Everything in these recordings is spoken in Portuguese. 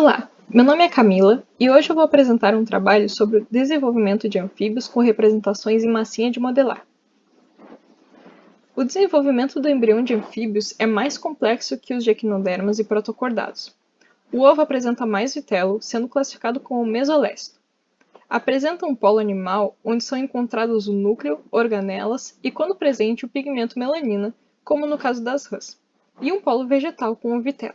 Olá, meu nome é Camila e hoje eu vou apresentar um trabalho sobre o desenvolvimento de anfíbios com representações em massinha de modelar. O desenvolvimento do embrião de anfíbios é mais complexo que os de equinodermas e protocordados. O ovo apresenta mais vitelo, sendo classificado como mesolécito. Apresenta um polo animal onde são encontrados o núcleo, organelas e, quando presente, o pigmento melanina, como no caso das rãs, e um polo vegetal com o vitelo.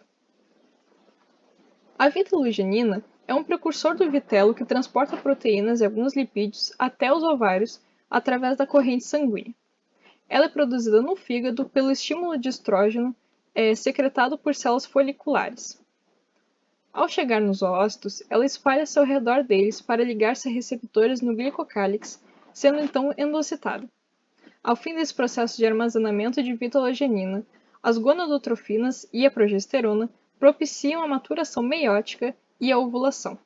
A vitelugenina é um precursor do vitelo que transporta proteínas e alguns lipídios até os ovários através da corrente sanguínea. Ela é produzida no fígado pelo estímulo de estrógeno secretado por células foliculares. Ao chegar nos oócitos, ela espalha-se ao redor deles para ligar-se a receptores no glicocálix, sendo então endocitada. Ao fim desse processo de armazenamento de vitelogenina, as gonadotrofinas e a progesterona propiciam a maturação meiótica e a ovulação.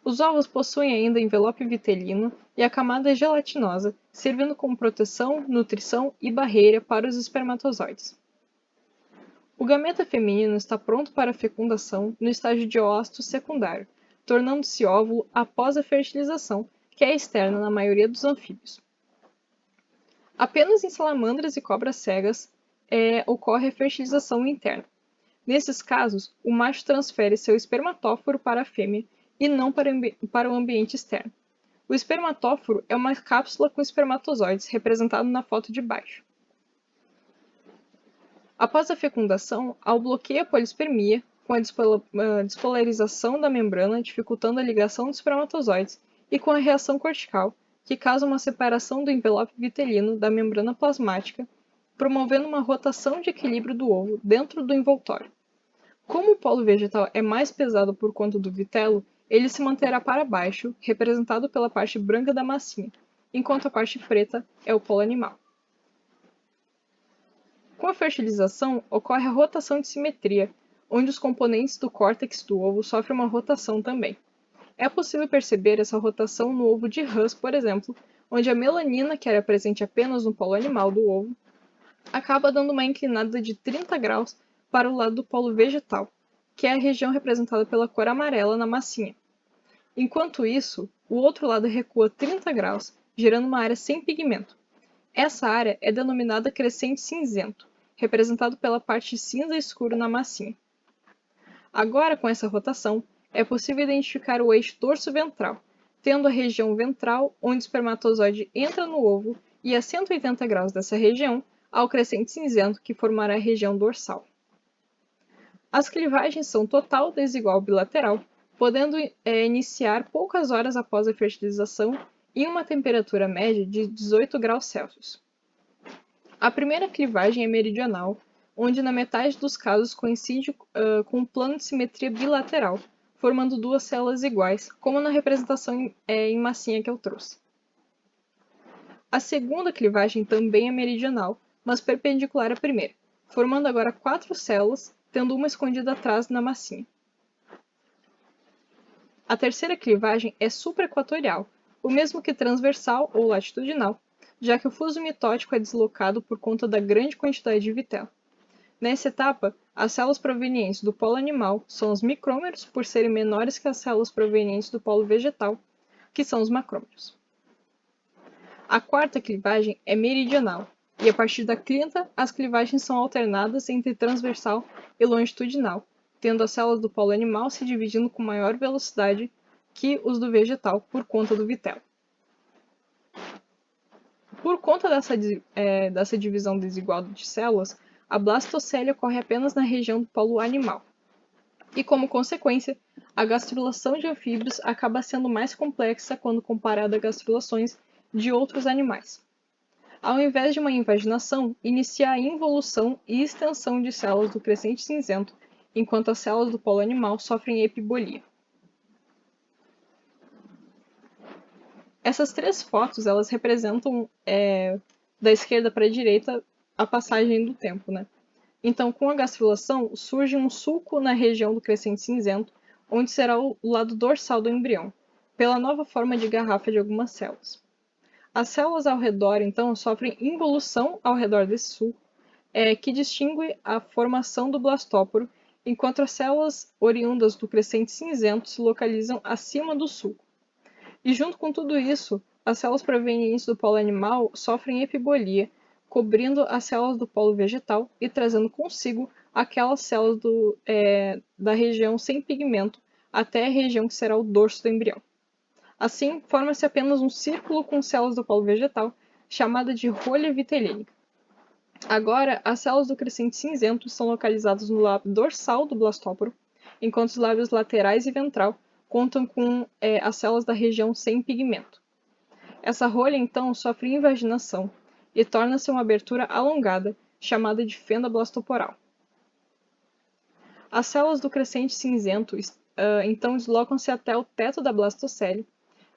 Os ovos possuem ainda envelope vitelino e a camada gelatinosa, servindo como proteção, nutrição e barreira para os espermatozoides. O gameta feminino está pronto para a fecundação no estágio de ócito secundário, tornando-se óvulo após a fertilização, que é externa na maioria dos anfíbios. Apenas em salamandras e cobras cegas ocorre a fertilização interna. Nesses casos, o macho transfere seu espermatóforo para a fêmea e não para o ambiente externo. O espermatóforo é uma cápsula com espermatozoides, representado na foto de baixo. Após a fecundação, há o bloqueio à polispermia, com a despolarização da membrana, dificultando a ligação dos espermatozoides, e com a reação cortical, que causa uma separação do envelope vitelino da membrana plasmática, promovendo uma rotação de equilíbrio do ovo dentro do envoltório. Como o polo vegetal é mais pesado por conta do vitelo, ele se manterá para baixo, representado pela parte branca da massinha, enquanto a parte preta é o polo animal. Com a fertilização, ocorre a rotação de simetria, onde os componentes do córtex do ovo sofrem uma rotação também. É possível perceber essa rotação no ovo de rãs, por exemplo, onde a melanina, que era presente apenas no polo animal do ovo, acaba dando uma inclinada de 30 graus para o lado do polo vegetal, que é a região representada pela cor amarela na massinha. Enquanto isso, o outro lado recua 30 graus, gerando uma área sem pigmento. Essa área é denominada crescente cinzento, representado pela parte cinza escuro na massinha. Agora, com essa rotação, é possível identificar o eixo dorso-ventral, tendo a região ventral, onde o espermatozoide entra no ovo, e a 180 graus dessa região, ao crescente cinzento, que formará a região dorsal. As clivagens são total, desigual bilateral, podendo iniciar poucas horas após a fertilização em uma temperatura média de 18 graus Celsius. A primeira clivagem é meridional, onde na metade dos casos coincide com um plano de simetria bilateral, formando duas células iguais, como na representação em massinha que eu trouxe. A segunda clivagem também é meridional, mas perpendicular à primeira, formando agora 4 células, tendo uma escondida atrás na massinha. A terceira clivagem é supraequatorial, o mesmo que transversal ou latitudinal, já que o fuso mitótico é deslocado por conta da grande quantidade de vitelo. Nessa etapa, as células provenientes do polo animal são os micrômeros, por serem menores que as células provenientes do polo vegetal, que são os macrômeros. A quarta clivagem é meridional, e a partir da quinta, as clivagens são alternadas entre transversal e longitudinal, tendo as células do polo animal se dividindo com maior velocidade que os do vegetal por conta do vitelo. Por conta dessa divisão desigual de células, a blastocélia ocorre apenas na região do polo animal. E, como consequência, a gastrulação de anfíbios acaba sendo mais complexa quando comparada a gastrulações de outros animais. Ao invés de uma invaginação, inicia a involução e extensão de células do crescente cinzento, enquanto as células do polo animal sofrem epibolia. Essas três fotos, elas representam, da esquerda para a direita, a passagem do tempo, né? Então, com a gastrulação, surge um sulco na região do crescente cinzento, onde será o lado dorsal do embrião, pela nova forma de garrafa de algumas células. As células ao redor, então, sofrem involução ao redor desse sulco, que distingue a formação do blastóporo enquanto as células oriundas do crescente cinzento se localizam acima do sulco. E junto com tudo isso, as células provenientes do polo animal sofrem epibolia, cobrindo as células do polo vegetal e trazendo consigo aquelas células da região sem pigmento até a região que será o dorso do embrião. Assim, forma-se apenas um círculo com células do polo vegetal, chamada de rolha vitelínica. Agora, as células do crescente cinzento estão localizadas no lábio dorsal do blastóporo, enquanto os lábios laterais e ventral contam com as células da região sem pigmento. Essa rolha, então, sofre invaginação e torna-se uma abertura alongada, chamada de fenda blastoporal. As células do crescente cinzento, então, deslocam-se até o teto da blastocele,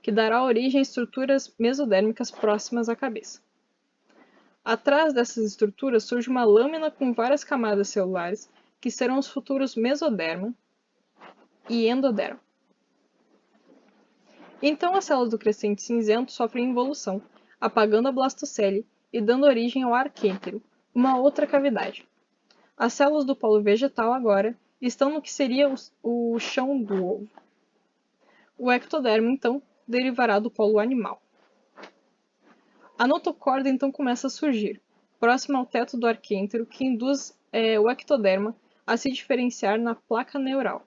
que dará origem a estruturas mesodérmicas próximas à cabeça. Atrás dessas estruturas surge uma lâmina com várias camadas celulares, que serão os futuros mesoderma e endoderma. Então as células do crescente cinzento sofrem involução, apagando a blastocele e dando origem ao arquêntero, uma outra cavidade. As células do polo vegetal agora estão no que seria o chão do ovo. O ectoderma, então, derivará do polo animal. A notocorda então começa a surgir, próxima ao teto do arquêntero, que induz o ectoderma a se diferenciar na placa neural.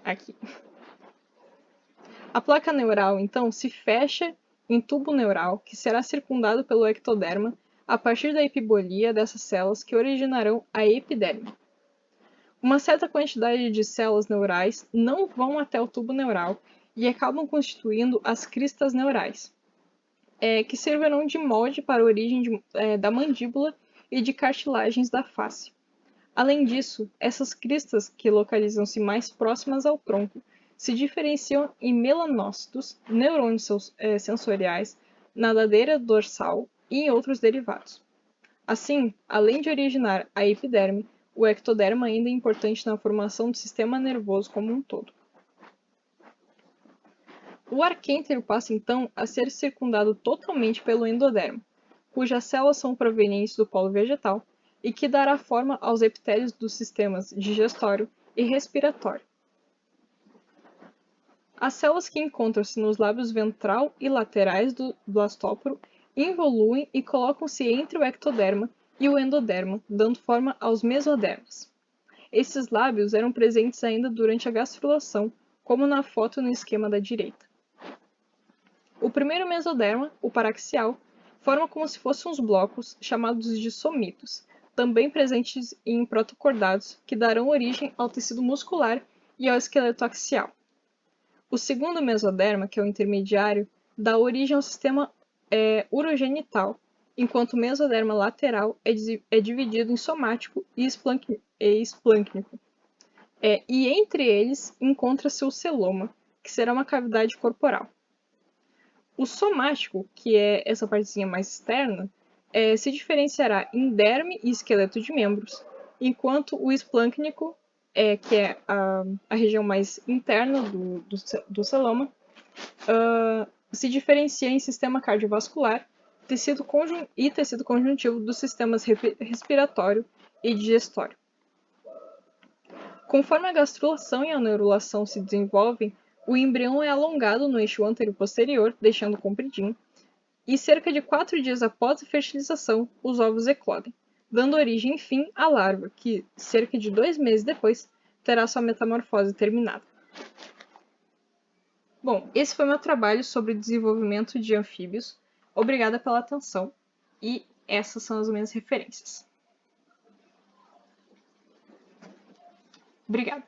Aqui. A placa neural, então, se fecha em tubo neural, que será circundado pelo ectoderma a partir da epibolia dessas células que originarão a epiderme. Uma certa quantidade de células neurais não vão até o tubo neural e acabam constituindo as cristas neurais, que servirão de molde para a origem da mandíbula e de cartilagens da face. Além disso, essas cristas, que localizam-se mais próximas ao tronco, se diferenciam em melanócitos, neurônios sensoriais, na ladeira dorsal e em outros derivados. Assim, além de originar a epiderme, o ectoderma ainda é importante na formação do sistema nervoso como um todo. O arquêntero passa então a ser circundado totalmente pelo endoderma, cujas células são provenientes do polo vegetal e que dará forma aos epitélios dos sistemas digestório e respiratório. As células que encontram-se nos lábios ventral e laterais do blastóporo involuem e colocam-se entre o ectoderma e o endoderma, dando forma aos mesodermas. Esses lábios eram presentes ainda durante a gastrulação, como na foto no esquema da direita. O primeiro mesoderma, o paraxial, forma como se fossem uns blocos chamados de somitos, também presentes em protocordados, que darão origem ao tecido muscular e ao esqueleto axial. O segundo mesoderma, que é o intermediário, dá origem ao sistema urogenital, enquanto o mesoderma lateral é dividido em somático e esplâncnico. E entre eles encontra-se o celoma, que será uma cavidade corporal. O somático, que é essa partezinha mais externa, se diferenciará em derme e esqueleto de membros, enquanto o esplâncnico, que é a região mais interna do celoma, se diferencia em sistema cardiovascular e tecido conjuntivo dos sistemas respiratório e digestório. Conforme a gastrulação e a neurulação se desenvolvem, o embrião é alongado no eixo antero-posterior, deixando compridinho, e cerca de 4 dias após a fertilização, os ovos eclodem, dando origem, enfim, à larva, que, cerca de 2 meses depois, terá sua metamorfose terminada. Bom, esse foi meu trabalho sobre o desenvolvimento de anfíbios. Obrigada pela atenção, e essas são as minhas referências. Obrigada.